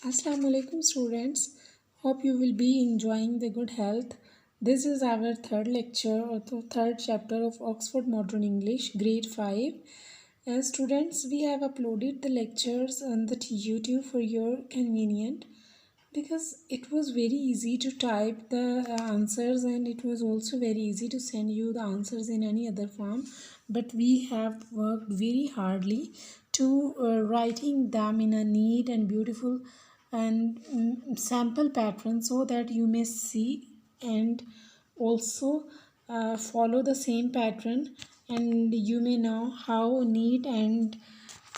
Assalamu alaikum students. Hope you will be enjoying the good health. This is our third lecture or the third chapter of Oxford Modern English grade 5. Students, we have uploaded the lectures on the YouTube for your convenience because it was very easy to type the answers, and it was also very easy to send you the answers in any other form, but we have worked very hardly to writing them in a neat and beautiful and sample pattern so that you may see and also follow the same pattern, and you may know how neat and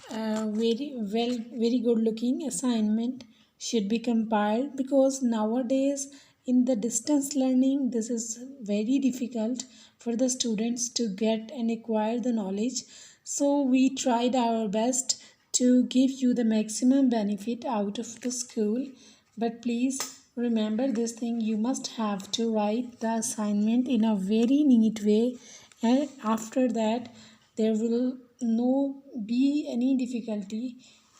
very good looking assignment should be compiled, because nowadays in the distance learning this is very difficult for the students to get and acquire the knowledge. So we tried our best to give you the maximum benefit out of the school, but please remember this thing: you must have to write the assignment in a very neat way, and after that there will no be any difficulty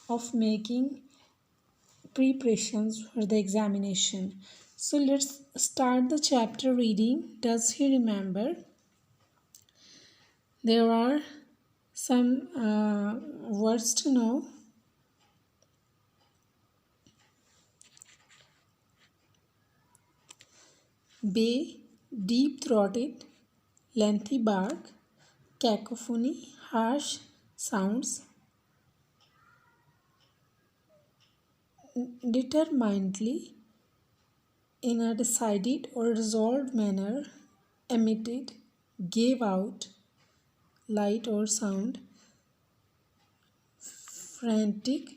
of making preparations for the examination. So let's start the chapter reading. Does he remember? There are some words to know. Bay, deep-throated, lengthy bark, cacophony, harsh sounds, determinedly, in a decided or resolved manner, emitted, gave out, light or sound, frantic,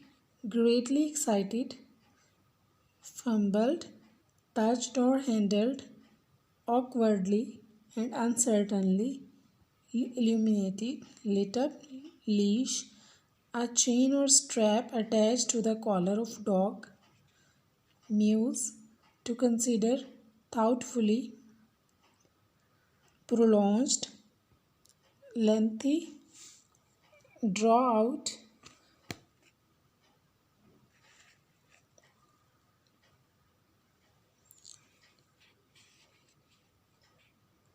greatly excited, fumbled, touched or handled, awkwardly and uncertainly, illuminated, lit up, leash, a chain or strap attached to the collar of dog, muse, to consider thoughtfully, prolonged, lengthy, draw out,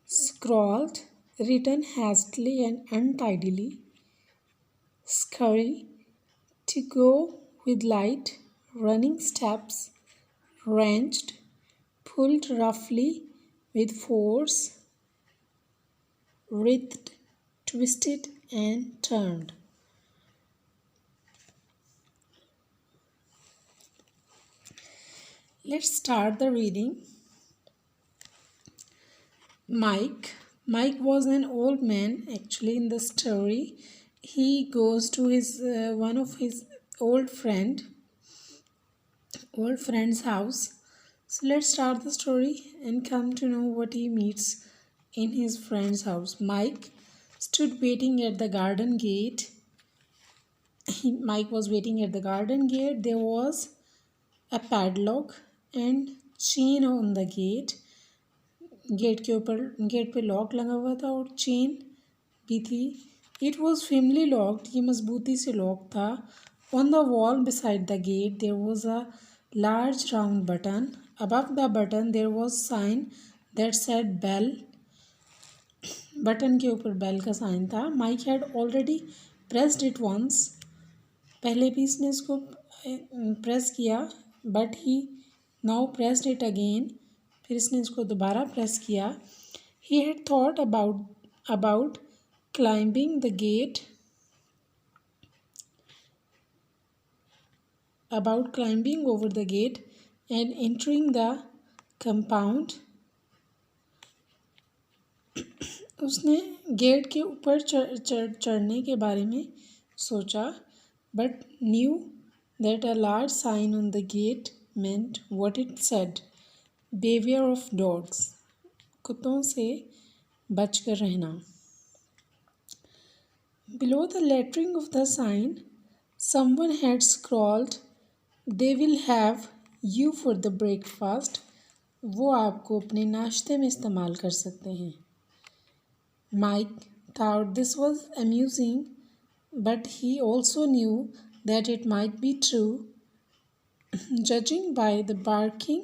scrawled, written hastily and untidily, scurry, to go with light, running steps, wrenched, pulled roughly with force, writhed, twisted, and turned. Let's start the reading. Mike was an old man actually in the story. He goes to his one of his old friend's house. So let's start the story and come to know what he meets in his friend's house. Mike stood waiting at the garden gate. Mike was waiting at the garden gate. There was a padlock and chain on the gate. Gate पे lock लगा हुआ था और chain भी थी. It was firmly locked. ये मजबूती से लॉक था. On the wall beside the gate there was a large round button. Above the button there was sign that said bell. Button के ऊपर बेल का साइन था. Mike had already pressed it once. पहले भी इसने इसको press किया, but he now pressed it again. फिर इसने इसको दोबारा प्रेस किया. He had thought about climbing the gate, about climbing over the gate and entering the compound. उसने गेट के ऊपर चढ़ने के बारे में सोचा, but knew that a large sign on the gate meant what it said: beware of dogs. कुत्तों से बचकर रहना. Below the lettering of the sign, someone had scrawled, they will have you for the breakfast. वो आपको अपने नाश्ते में इस्तेमाल कर सकते हैं. Mike thought this was amusing, but he also knew that it might be true. Judging by the barking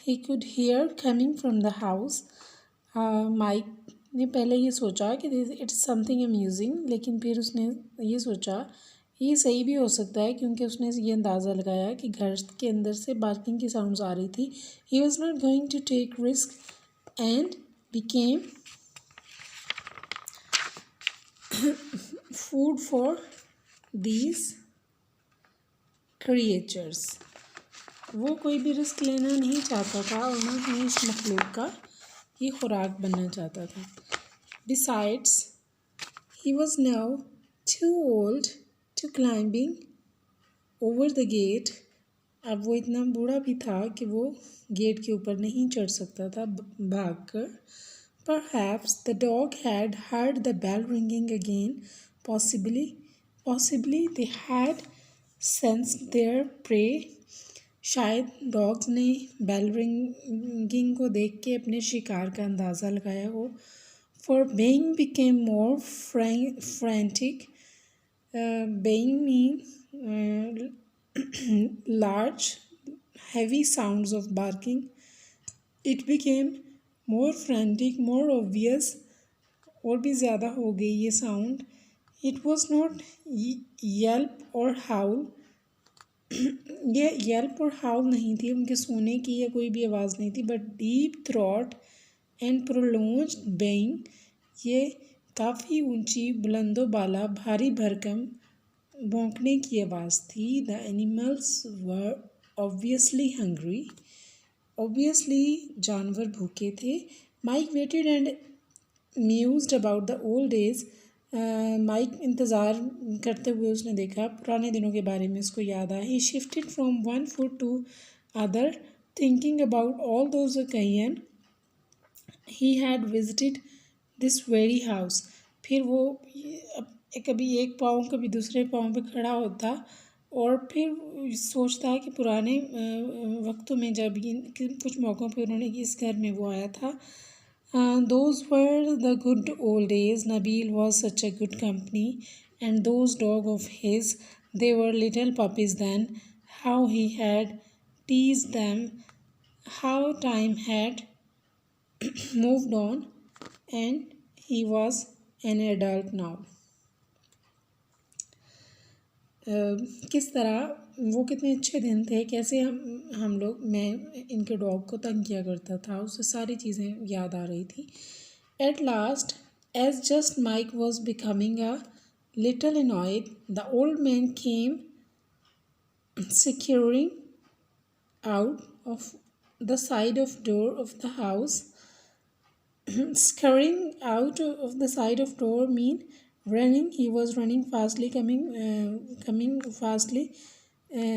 he could hear coming from the house, Mike ने पहले ये सोचा कि इट्स समथिंग अम्यूजिंग, लेकिन फिर उसने ये सोचा ये सही भी हो सकता है क्योंकि उसने ये अंदाज़ा लगाया कि घर के अंदर से बार्किंग की साउंड्स आ रही थी. He was not going to take risk and became food for these creatures. वो कोई भी रिस्क लेना नहीं चाहता था और ना ही इस मखलूक का ये खुराक बनना चाहता था. Besides, he was now too old to climbing over the gate. अब वो इतना बूढ़ा भी था कि वो गेट के ऊपर नहीं चढ़ सकता था भागकर. Perhaps the dog had heard the bell ringing again. Possibly they had sensed their prey. शायद डॉग्स ने बेल रिंगिंग को देख के अपने शिकार का अंदाज़ा लगाया हो. For baying became more frantic. Baying means large, heavy sounds of barking. It became more frantic, more obvious. और भी ज़्यादा हो गई ये sound. It was not yelp or howl. ये yelp और howl नहीं थी, उनके सोने की या कोई भी आवाज़ नहीं थी, but deep throat and prolonged baying. ये काफ़ी ऊंची बुलंदो बाला भारी भरकम भौंकने की आवाज़ थी. The animals were obviously hungry. Obviously जानवर भूखे थे. Mike waited and mused about the old days. Mike इंतज़ार करते हुए उसने देखा, पुराने दिनों के बारे में उसको याद आया. He shifted from one foot to other, thinking about all those occasions he had visited this very house. फिर वो कभी एक पाँव कभी दूसरे पाँव पे खड़ा होता और फिर सोचता है कि पुराने वक्तों में जब कुछ मौक़ों पे उन्होंने इस घर में वो आया था. Those were the good old days. Nabil was such a good company, and those dogs of his, they were little puppies then. How he had teased them, how time had moved on, and he was an adult now. किस तरह वो कितने अच्छे दिन थे, कैसे हम लोग मैं इनके डॉग को तंग किया करता था, उससे सारी चीज़ें याद आ रही थी. At last, as just Mike was becoming a little annoyed, the old man came scurrying out of the side of door of the house. Scurrying out of the side of door mean running. He was running fastly, coming fastly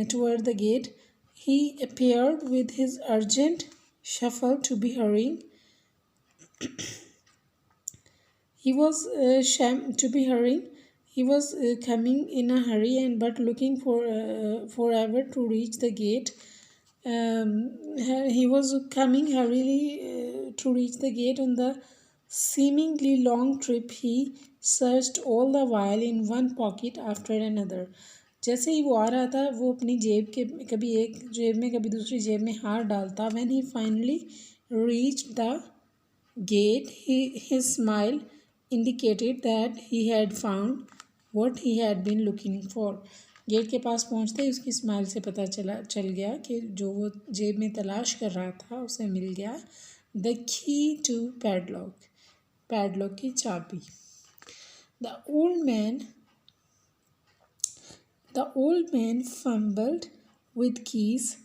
toward the gate. He appeared with his urgent shuffle to be hurrying. He was to be hurrying. He was coming in a hurry and but looking for forever to reach the gate. He was coming hurriedly to reach the gate on the seemingly long trip. He searched all the while in one pocket after another. जैसे ही वो आ रहा था वो अपनी जेब के कभी एक जेब में कभी दूसरी जेब में हाथ डालता. When he finally reached the gate, his smile indicated that he had found what he had been looking for. Gate के पास पहुंचते ही उसकी स्माइल से पता चल गया कि जो वो जेब में तलाश कर रहा था उसे मिल गया. द की टू पैडलॉक की चाबी. The old man fumbled with keys.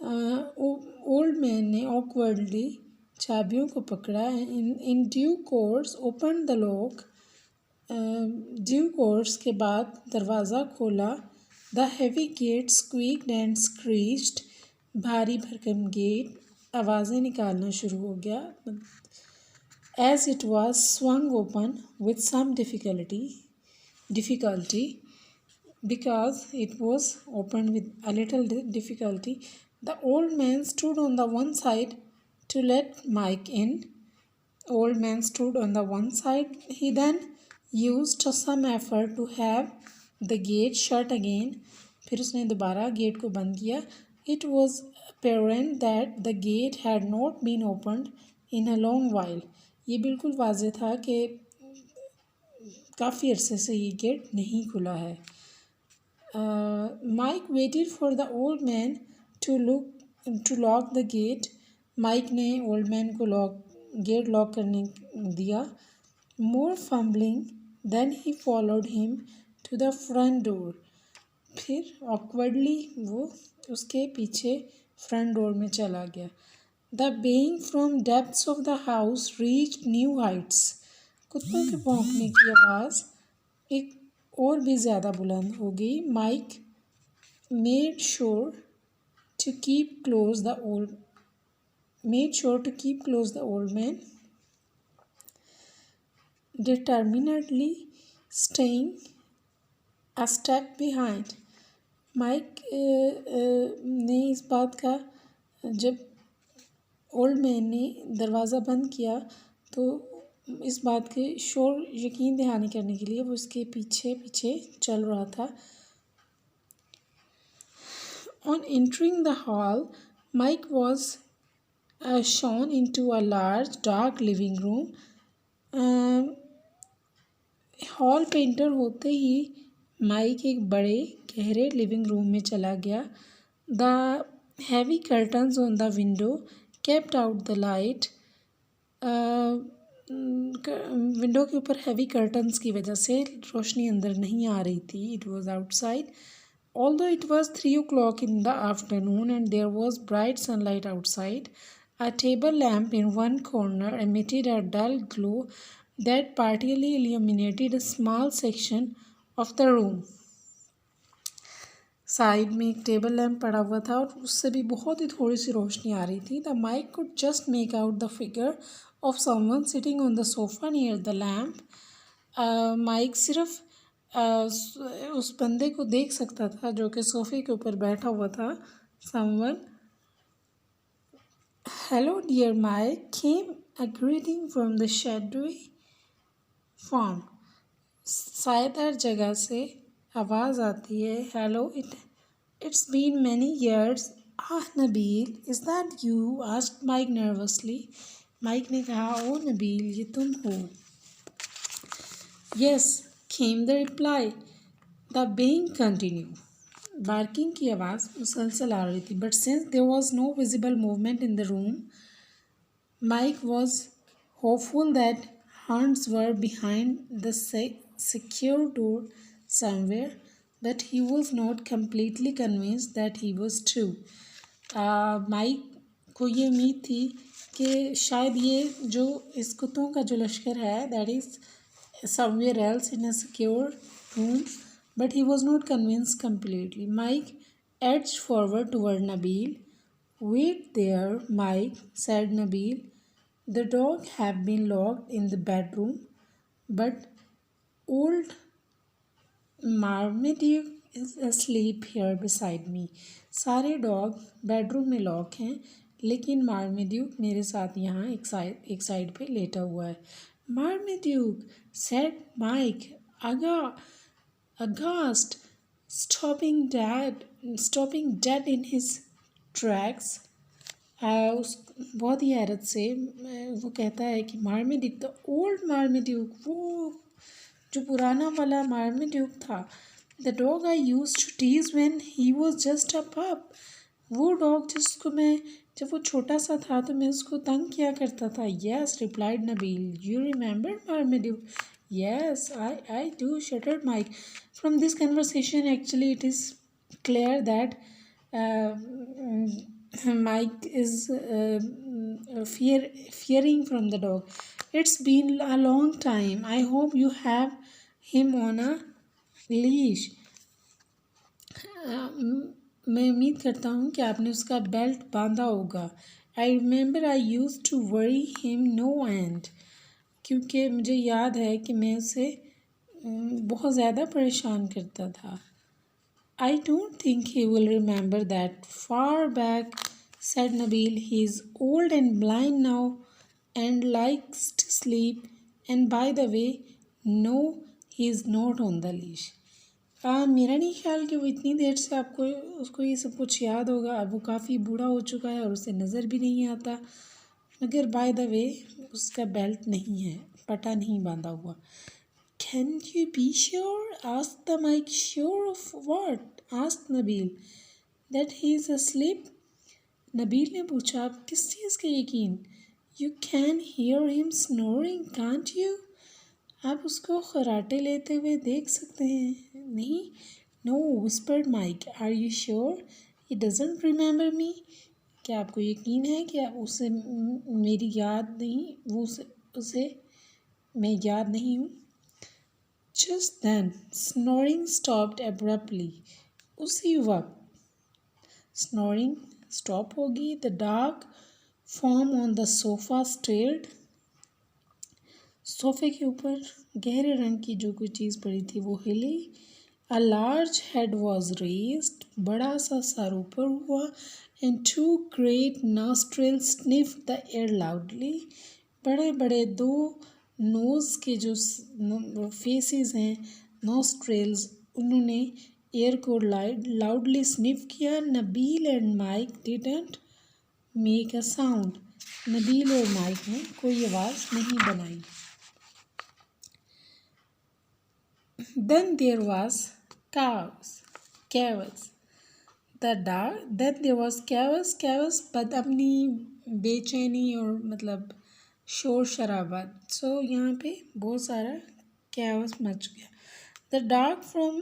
Old man ने ऑकवर्डली चाबियों को पकड़ा. In due course open the lock. Due course के बाद दरवाज़ा खोला. The heavy gate squeaked and screeched. भारी भरकम गेट आवाज़ें निकालना शुरू हो गया. As it was swung open with some difficulty because it was opened with a little difficulty. The old man stood on the one side to let Mike in. Old man stood on the one side. He then used some effort to have the gate shut again. फिर उसने दोबारा gate को बंद किया. It was apparent that the gate had not been opened in a long while. ये बिल्कुल वाज़ेह था कि काफ़ी अरसे से ये गेट नहीं खुला है. Mike waited for the old man to lock the gate. Mike ने old man को गेट लॉक करने दिया. More fumbling, then he followed him to the front door. फिर awkwardly वो उसके पीछे फ्रंट डोर में चला गया. The baying from depths of the house reached new heights. कुत्तों के भौंकने की आवाज़ एक और भी ज़्यादा बुलंद हो गई. Mike made sure to keep close the old man, determinedly staying a step behind. Mike ने इस बात का जब ओल्ड मैन ने दरवाज़ा बंद किया तो इस बात के शोर यकीन दहानी करने के लिए वो उसके पीछे पीछे चल रहा था. On entering the hall, Mike was shown into a large dark living room. Hall पे एंटर होते ही माइक एक बड़े गहरे लिविंग रूम में चला गया. The heavy curtains on the window kept out the light. Window के ऊपर हैवी कर्टन्स की वजह से रोशनी अंदर नहीं आ रही थी. It was outside. Although it was 3 o'clock in the afternoon and there was bright sunlight outside, a table lamp in one corner emitted a dull glow that partially illuminated a small section of the room. Side में एक table lamp पड़ा हुआ था और उससे भी बहुत ही थोड़ी सी रोशनी आ रही थी. The Mike could just make out the figure of someone sitting on the sofa near the lamp. Mike सिर्फ उस बंदे को देख सकता था जो कि सोफे के ऊपर बैठा हुआ था. Someone, "Hello, dear Mike," came a greeting from the shadowy form. Cider जगह से आवाज़ आती है. "Hello, it's been many years." "Ah, Nabil, is that you?" asked Mike nervously. Mike ने कहा, "ओ नबील, ये तुम हो?" "Yes," came the reply. The baying continued. Barking की आवाज़ मुसलसल आ रही थी. But since there was no visible movement in the room, Mike was hopeful that hands were behind the secure door somewhere, but he was not completely convinced that he was true. Mike को ये उम्मीद थी कि शायद ये जो इस कुत्तों का जो लश्कर है, that is somewhere else in a secure room, but he was not convinced completely. Mike edged forward toward Nabil. "Wait there, Mike," said Nabil. "The dog have been locked in the bedroom, but old Marmaduke is asleep here beside me." सारे dog bedroom में lock हैं लेकिन मार्मेड्यूक मेरे साथ यहाँ एक side पे लेटा हुआ है. "Marmaduke," said Mike, aghast, stopping dead in his tracks. उस बहुत ही हैरत से वो कहता है कि मार्मेड्यूक, द ओल्ड मार्मेड्यूक, वो जो पुराना वाला मार्मेड्यूक था. "The dog I used to tease when he was just a pup." वो डॉग जिसको मैं जब वो छोटा सा था तो मैं उसको तंग किया करता था. "Yes," replied Nabil. "You remember Marmaduke?" "Yes, I do," shuddered Mike. From this conversation, actually, it is clear that Mike is fearing from the dog. "It's been a long time. I hope you have him on a leash." मैं उम्मीद करता हूँ कि आपने उसका belt बांधा होगा. "I remember I used to worry him no end." क्योंकि मुझे याद है कि मैं उसे बहुत ज़्यादा परेशान करता था. "I don't think he will remember that far back," said Nabil. "He is old and blind now and likes to sleep. And by the way, no, he is not on the leash." मेरा नहीं ख्याल कि वो इतनी देर से आपको उसको ये सब कुछ याद होगा। अब वो काफ़ी बूढ़ा हो चुका है और उसे नज़र भी नहीं आता। मगर बाय द वे उसका बेल्ट नहीं है, पटा नहीं बांधा हुआ। Can you be sure? Asked Mike. Sure of what? Asked Nabil. That he is asleep? Nabil ने पूछा, आप किस चीज़ का यकीन? You can hear him snoring can't you? आप उसको खराटे लेते हुए देख सकते हैं, नहीं? No, whispered Mike. Are you sure he doesn't remember me? क्या आपको यकीन है कि उसे मेरी याद नहीं, वो उसे मैं याद नहीं हूँ? Just then snoring stopped abruptly. उसी वक्त स्नोरिंग स्टॉप होगी। The dark form on the sofa stared. सोफे के ऊपर गहरे रंग की जो कोई चीज़ पड़ी थी वो हिली। A large head was raised. बड़ा सा सर ऊपर हुआ। And two great nostrils sniff the air loudly. बड़े बड़े दो नोज़ के जो फेसेस हैं, नॉस्ट्रिल्स, उन्होंने एयर को लाउडली स्निफ किया। Nabil and Mike didn't make a sound. Nabil और माइक ने कोई आवाज़ नहीं बनाई। Then there was chaos. Then there was chaos, बदअमनी, बेचैनी और मतलब शोर शराबा। सो यहाँ पे बहुत सारा chaos मच गया। The dark from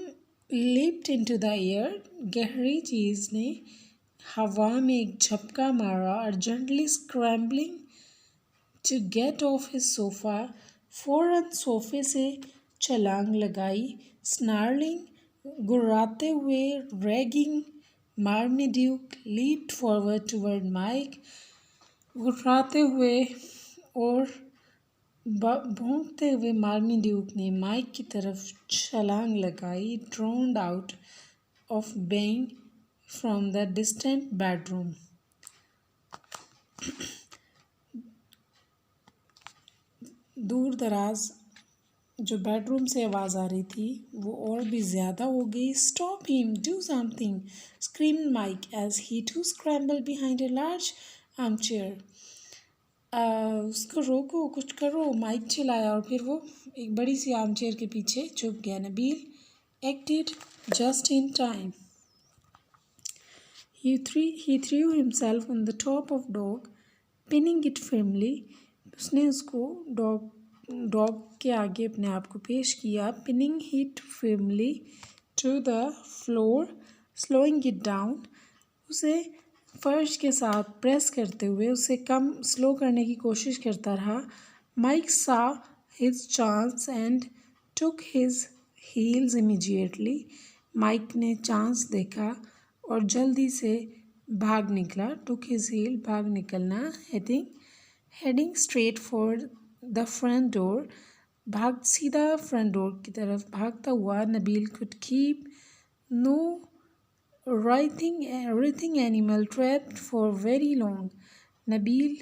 leaped into the air. गहरी चीज़ ने हवा में एक झपका मारा। Urgently scrambling to get off his sofa, फौरन सोफे से छलांग लगाई। स्नार्लिंग, गुर्राते हुए। Raging, Marmaduke leaped forward toward Mike. गुर्राते हुए और भौंकते हुए मार्मेड्यूक ने माइक की तरफ छलांग लगाई। Drowned out of being from the distant bedroom. दूर दराज जो बेडरूम से आवाज़ आ रही थी वो और भी ज़्यादा हो गई। Stop him, do something, screamed Mike as he to scramble behind a large armchair. उसको रोको, कुछ करो, माइक चिल्लाया और फिर वो एक बड़ी सी आर्म चेयर के पीछे छुप गया। Nabeel acted just in time. He threw himself on the top of dog, pinning it firmly. उसने उसको डॉग के आगे अपने आप को पेश किया। Pinning it firmly to the floor, slowing it down. उसे फर्श के साथ प्रेस करते हुए उसे कम स्लो करने की कोशिश करता रहा। Mike saw his chance and took his heels immediately. Mike ने चांस देखा और जल्दी से भाग निकला। टुक हिज हील, भाग निकलना। Heading straight for the front door, भाग सीधा फ्रंट डोर की तरफ भागता हुआ। Nabeel could keep know everything animal trapped for very long. Nabeel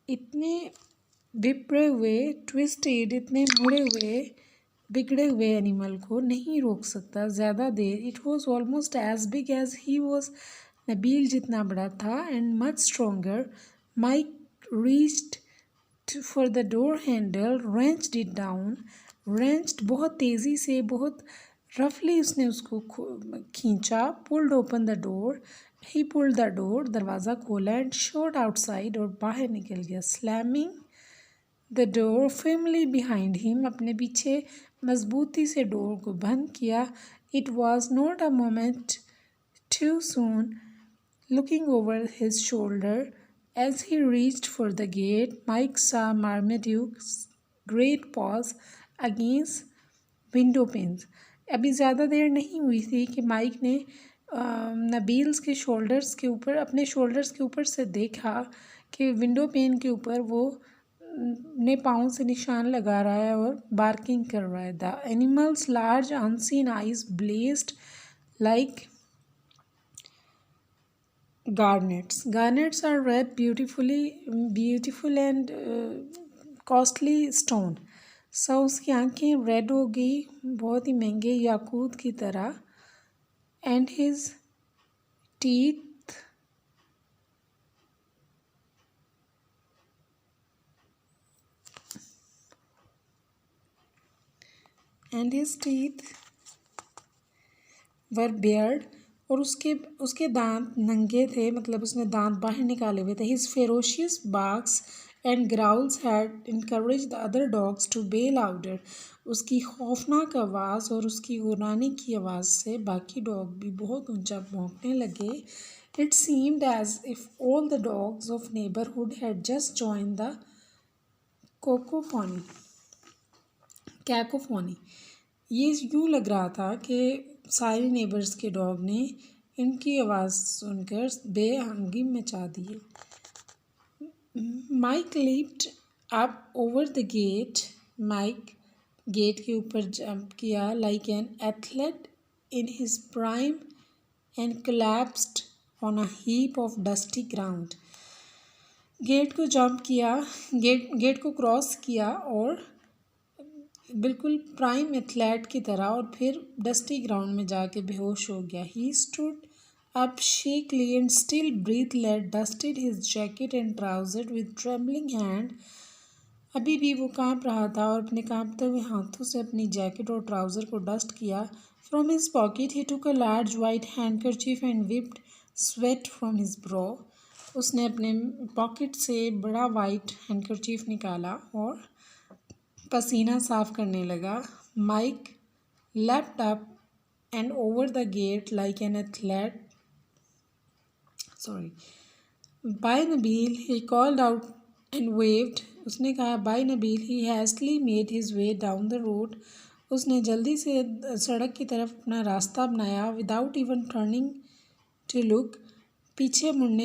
इतने विपरे हुए, ट्विस्टेड, इतने मुड़े हुए, बिगड़े हुए एनिमल को नहीं रोक सकता ज़्यादा देर। It was almost as big as he was. Nabeel जितना बड़ा था and much stronger. Mike reached for the door handle, wrenched it down. Wrenched, बहुत तेज़ी से, बहुत रफली उसने उसको खींचा। Pulled open the door, he pulled the door, दरवाज़ा खोला। एंड शॉट आउटसाइड, और बाहर निकल गया। Slamming the door firmly behind him, अपने पीछे मजबूती से डोर को बंद किया। It was not a moment too soon. Looking over his shoulder as he reached for the gate, Mike saw Marmaduke's great paws against window panes. अभी ज़्यादा देर नहीं हुई थी कि माइक ने नबील्स के शोल्डर्स के ऊपर, अपने शोल्डर्स के ऊपर से देखा कि विंडो पेन के ऊपर वो ने पाँव से निशान लगा रहा है और बार्किंग कर रहा है। The animals large unseen eyes blessed like garnets. Garnets are red, beautiful and costly stone. सो उसकी आंखें रेड हो गई बहुत ही महंगे याकूत की तरह। And his teeth were Baird, और उसके दांत नंगे थे, मतलब उसने दांत बाहर निकाले हुए थे। His ferocious barks and growls had encourage the other dogs to bay louder, उसकी खौफनाक आवाज़ और उसकी गुर्राने की आवाज़ से बाकी डॉग भी बहुत ऊंचा भौंकने लगे। It seemed as if all the dogs of neighbourhood had just join the cacophony cacophony. ये यूँ लग रहा था कि सारे नेबर्स के डॉग ने इनकी आवाज़ सुनकर बेहंगी मचा दी। Mike leaped up over the gate, Mike gate के ऊपर जंप किया like an athlete in his prime and collapsed on a heap of dusty ground. Gate को जंप किया, गेट को क्रॉस किया और बिल्कुल प्राइम एथलेट की तरह, और फिर डस्टी ग्राउंड में जाके बेहोश हो गया। He stood up shakily and still breathless, dusted his jacket and trouser with trembling hand. अभी भी वो कांप रहा था और अपने कांपते हुए हाथों से अपनी जैकेट और ट्राउज़र को डस्ट किया। From his pocket he took a large white handkerchief and whipped sweat from his bro. उसने अपने पॉकेट से बड़ा वाइट हैंडकरचीफ निकाला और पसीना साफ करने लगा। Mike leapt up and over the gate like an athlete. Sorry. By Nabil, he called out and waved. उसने कहा bye Nabeel. He hastily made his way down the road. उसने जल्दी से सड़क की तरफ अपना रास्ता बनाया without even turning to look. पीछे मुड़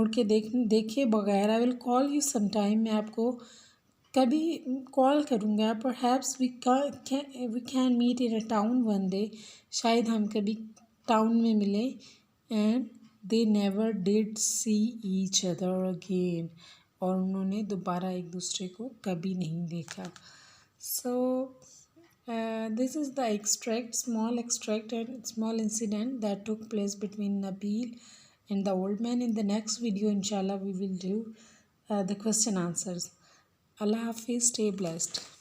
के देखे बगैर। I will call you sometime. मैं आपको कभी कॉल करूँगा। Perhaps we can meet in a town one day, शायद हम कभी टाउन में मिले। And they never did see each other again, और उन्होंने दोबारा एक दूसरे को कभी नहीं देखा। So this is the extract, small extract and small incident that took place between Nabeel and the old man. In the next video, inshallah, we will do the question answers. Allah Hafiz, stay blessed.